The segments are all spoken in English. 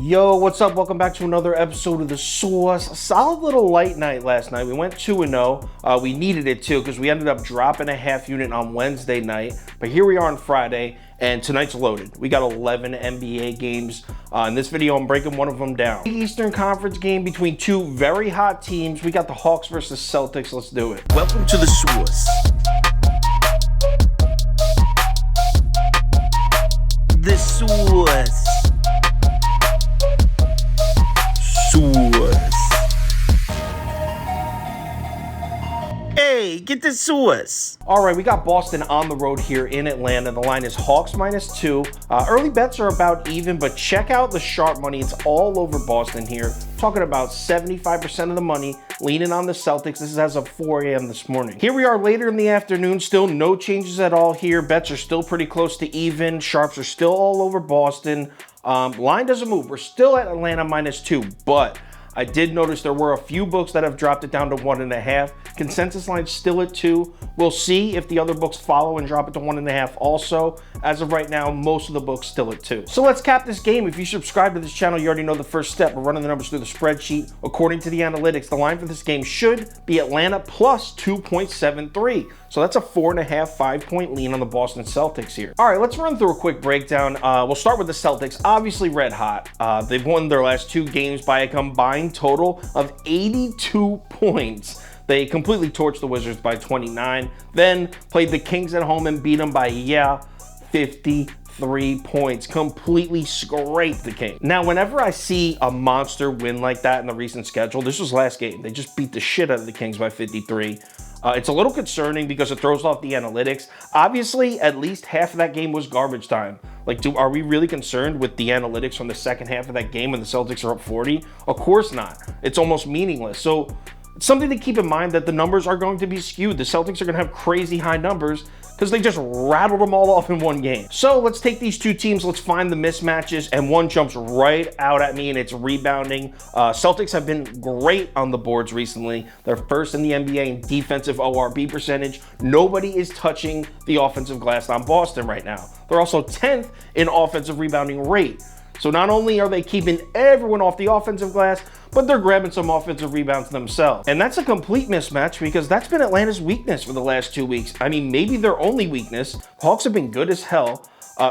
Yo, what's up? Welcome back to another episode of The Source. A solid little light night last night. We went 2-0. We needed it too because we ended up dropping a half unit on Wednesday night. But here we are on Friday, and tonight's loaded. We got 11 NBA games. In this video, I'm breaking one of them down. The Eastern Conference game between two very hot teams. We got the Hawks versus Celtics. Let's do it. Welcome to The Source. The Source. Hey, get the Source. All right, we got Boston on the road here in Atlanta. The line is Hawks -2. Early bets are about even, but check out the sharp money. It's all over Boston here. Talking about 75% of the money leaning on the Celtics. This is as of 4 a.m. this morning. Here we are later in the afternoon. Still no changes at all here. Bets are still pretty close to even. Sharps are still all over Boston. Line doesn't move. We're still at Atlanta -2, but I did notice there were a few books that have dropped it down to 1.5. Consensus line still at 2. We'll see if the other books follow and drop it to 1.5 also. As of right now, most of the books still at 2. So let's cap this game. If you subscribe to this channel, you already know the first step. We're running the numbers through the spreadsheet. According to the analytics, the line for this game should be Atlanta plus 2.73. So that's a 4.5, 5-point lean on the Boston Celtics here. All right, let's run through a quick breakdown. We'll start with the Celtics. Obviously red hot. They've won their last 2 games by a combined total of 82 points. They completely torched the Wizards by 29, then played the Kings at home and beat them by, 53 points. Completely scraped the Kings. Now, whenever I see a monster win like that in the recent schedule, this was last game. They just beat the shit out of the Kings by 53. It's a little concerning because it throws off the analytics. Obviously, at least half of that game was garbage time. Like, are we really concerned with the analytics from the second half of that game when the Celtics are up 40? Of course not. It's almost meaningless. So it's something to keep in mind that the numbers are going to be skewed. The Celtics are going to have crazy high numbers because they just rattled them all off in one game. So let's take these two teams, let's find the mismatches, and one jumps right out at me, and it's rebounding. Celtics have been great on the boards recently. They're first in the NBA in defensive ORB percentage. Nobody is touching the offensive glass on Boston right now. They're also 10th in offensive rebounding rate. So not only are they keeping everyone off the offensive glass, but they're grabbing some offensive rebounds themselves. And that's a complete mismatch because that's been Atlanta's weakness for the last 2 weeks. I mean, maybe their only weakness. Hawks have been good as hell.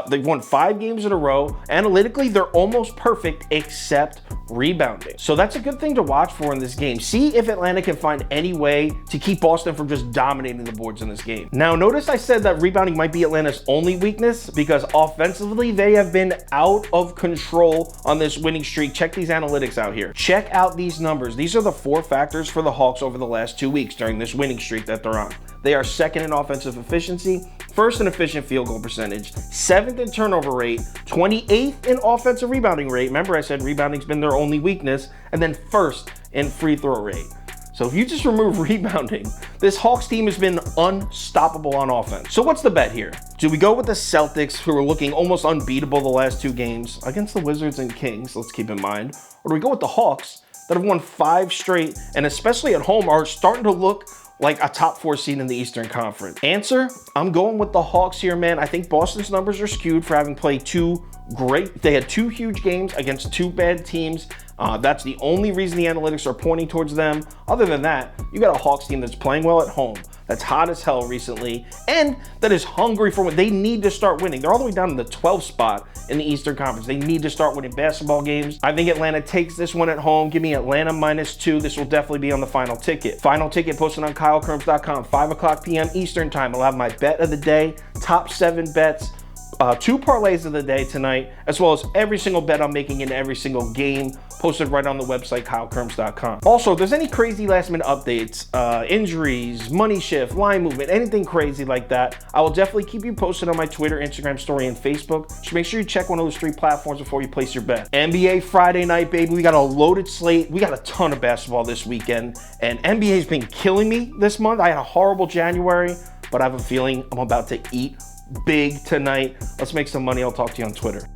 They've won 5 games in a row. Analytically, they're almost perfect except rebounding. So that's a good thing to watch for in this game. See if Atlanta can find any way to keep Boston from just dominating the boards in this game. Now, notice I said that rebounding might be Atlanta's only weakness because offensively, they have been out of control on this winning streak. Check these analytics out here. Check out these numbers. These are the 4 factors for the Hawks over the last 2 weeks during this winning streak that they're on. They are 2nd in offensive efficiency, 1st in efficient field goal percentage, 7th in turnover rate, 28th in offensive rebounding rate. Remember I said rebounding's been their only weakness, and then 1st in free throw rate. So if you just remove rebounding, this Hawks team has been unstoppable on offense. So what's the bet here? Do we go with the Celtics, who are looking almost unbeatable the last 2 games against the Wizards and Kings, let's keep in mind, or do we go with the Hawks that have won 5 straight and especially at home are starting to look like a top 4 seed in the Eastern Conference? Answer, I'm going with the Hawks here, man. I think Boston's numbers are skewed for having played 2 great. They had 2 huge games against 2 bad teams. That's the only reason the analytics are pointing towards them. Other than that, you got a Hawks team that's playing well at home, that's hot as hell recently, and that is hungry for what they need to start winning. They're all the way down in the 12th spot in the Eastern Conference. They need to start winning basketball games. I think Atlanta takes this one at home. Give me Atlanta -2. This will definitely be on the final ticket. Final ticket posted on KyleKirms.com, 5 o'clock p.m. Eastern time. I'll have my bet of the day, top 7 bets, 2 parlays of the day tonight, as well as every single bet I'm making in every single game, posted right on the website, KyleKirms.com. Also, if there's any crazy last-minute updates, injuries, money shift, line movement, anything crazy like that, I will definitely keep you posted on my Twitter, Instagram story, and Facebook. So make sure you check one of those 3 platforms before you place your bet. NBA Friday night, baby. We got a loaded slate. We got a ton of basketball this weekend, and NBA's been killing me this month. I had a horrible January, but I have a feeling I'm about to eat big tonight. Let's make some money. I'll talk to you on Twitter.